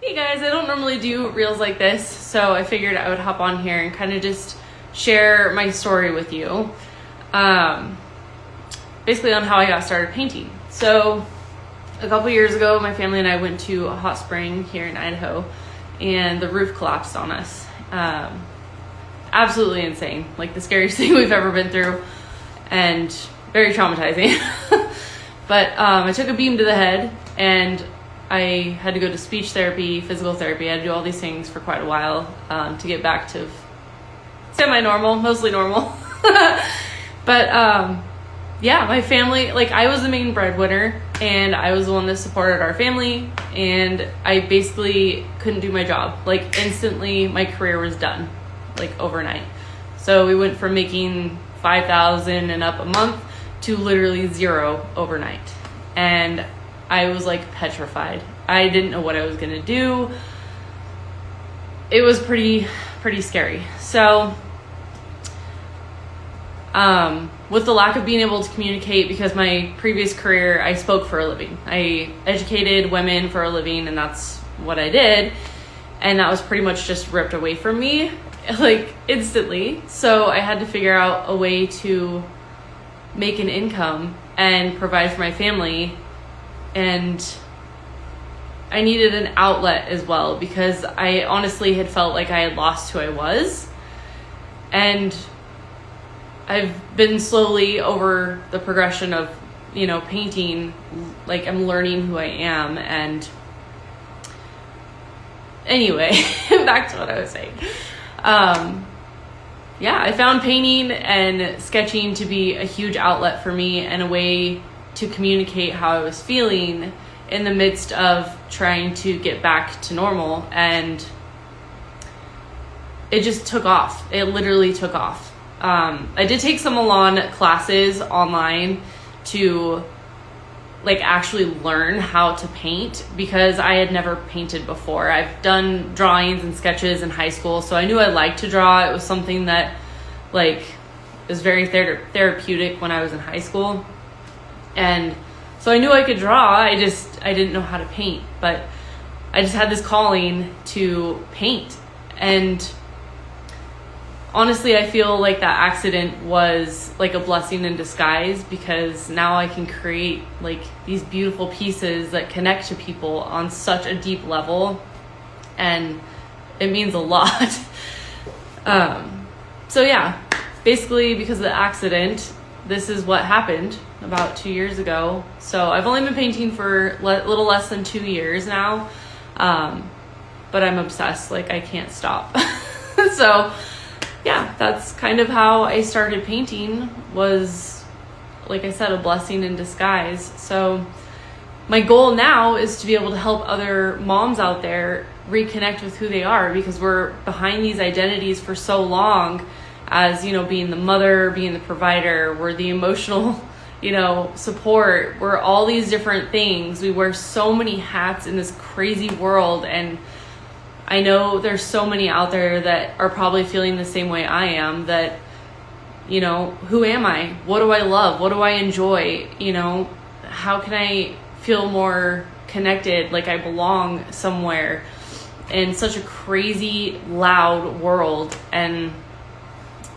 Hey guys, I don't normally do reels like this, so I figured I would hop on here and kind of just share my story with you. Basically on how I got started painting. So a couple years ago, my family and I went to a hot spring here in Idaho, and the roof collapsed on us. Absolutely insane, like the scariest thing we've ever been through, and very traumatizing. But I took a beam to the head, and I had to go to speech therapy, physical therapy. I had to do all these things for quite a while to get back to semi-normal, mostly normal. But yeah, my family, like I was the main breadwinner, and I was the one that supported our family, and I basically couldn't do my job. Like instantly, my career was done, like overnight. So we went from making $5,000 and up a month to literally zero overnight. And I was like petrified. I didn't know what I was gonna do. It was pretty scary. So with the lack of being able to communicate, because my previous career, I spoke for a living. I educated women for a living, and that's what I did. And that was pretty much just ripped away from me, like instantly. So I had to figure out a way to make an income and provide for my family. And I needed an outlet as well, because I honestly had felt like I had lost who I was. And I've been slowly over the progression of, painting, like I'm learning who I am. And anyway, back to what I was saying. Yeah, I found painting and sketching to be a huge outlet for me and a way to communicate how I was feeling in the midst of trying to get back to normal. And it just took off. It literally took off. I did take some Milan classes online to like actually learn how to paint, because I had never painted before. I've done drawings and sketches in high school, so I knew I liked to draw. It was something that like was very therapeutic when I was in high school. And so I knew I could draw. I didn't know how to paint, but I just had this calling to paint. And honestly, I feel like that accident was like a blessing in disguise, because now I can create like these beautiful pieces that connect to people on such a deep level, and it means a lot. So yeah, basically because of the accident, this is what happened about 2 years ago. So I've only been painting for a little less than 2 years now, but I'm obsessed. Like I can't stop. So yeah, that's kind of how I started painting. Was, like I said, a blessing in disguise. So my goal now is to be able to help other moms out there reconnect with who they are, because we're behind these identities for so long as, being the mother, being the provider, we're the emotional, support. We're all these different things. We wear so many hats in this crazy world. And I know there's so many out there that are probably feeling the same way I am, that, who am I? What do I love? What do I enjoy? How can I feel more connected, like I belong somewhere in such a crazy, loud world? And,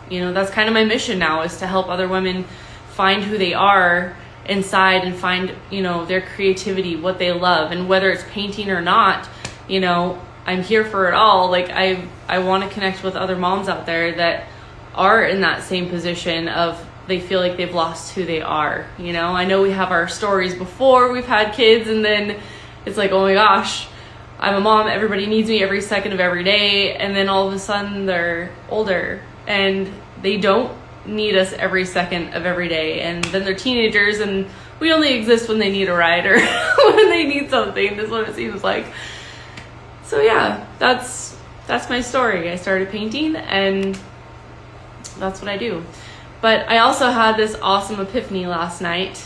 that's kind of my mission now, is to help other women find who they are inside and find, their creativity, what they love. And whether it's painting or not, I'm here for it all. Like I want to connect with other moms out there that are in that same position of they feel like they've lost who they are. I know we have our stories before we've had kids, and then it's like, oh my gosh, I'm a mom, everybody needs me every second of every day. And then all of a sudden they're older and they don't need us every second of every day. And then they're teenagers and we only exist when they need a ride or when they need something, is what it seems like. So yeah, that's my story. I started painting, and that's what I do. But I also had this awesome epiphany last night.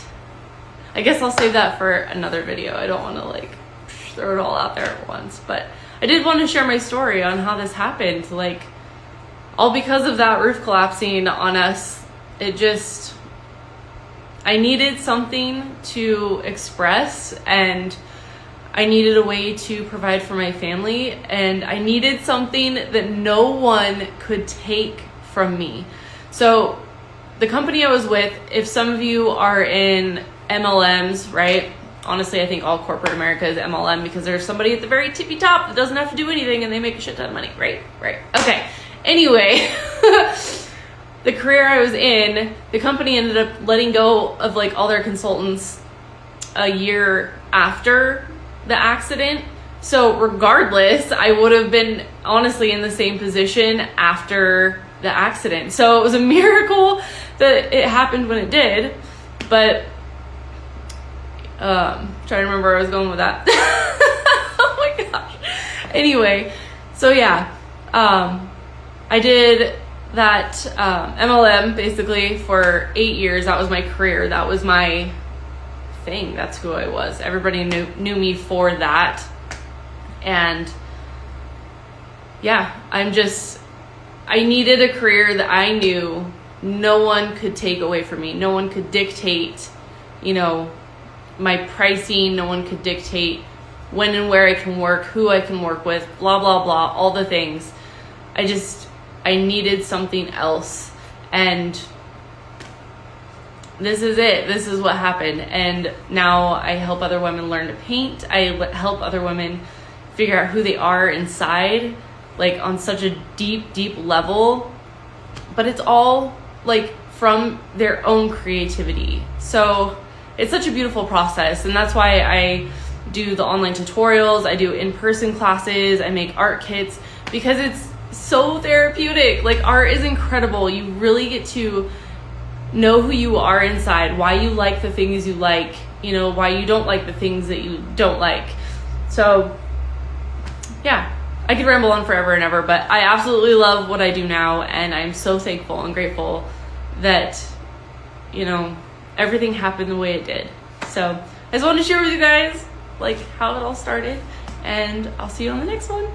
I guess I'll save that for another video. I don't want to like throw it all out there at once, but I did want to share my story on how this happened. Like, all because of that roof collapsing on us. I needed something to express, and I needed a way to provide for my family, and I needed something that no one could take from me. So the company I was with, if some of you are in MLMs, right? Honestly, I think all corporate America is MLM because there's somebody at the very tippy top that doesn't have to do anything and they make a shit ton of money, right? Okay. Anyway, the career I was in, the company ended up letting go of like all their consultants a year after the accident. So regardless, I would have been honestly in the same position after the accident. So it was a miracle that it happened when it did. But trying to remember where I was going with that. Oh my gosh. Anyway, so yeah, I did that MLM basically for 8 years. That was my career. That was my thing. That's who I was. Everybody knew me for that. And yeah, I needed a career that I knew no one could take away from me. No one could dictate, my pricing. No one could dictate when and where I can work, who I can work with, blah, blah, blah, all the things. I needed something else. And this is it. This is what happened. And now I help other women learn to paint. I help other women figure out who they are inside, like on such a deep, deep level. But it's all like from their own creativity. So it's such a beautiful process. And that's why I do the online tutorials. I do in-person classes. I make art kits because it's so therapeutic. Like, art is incredible. You really get to know who you are inside, why you like the things you like, why you don't like the things that you don't like. So yeah, I could ramble on forever and ever, but I absolutely love what I do now, and I'm so thankful and grateful that everything happened the way it did. So I just wanted to share with you guys like how it all started, and I'll see you on the next one.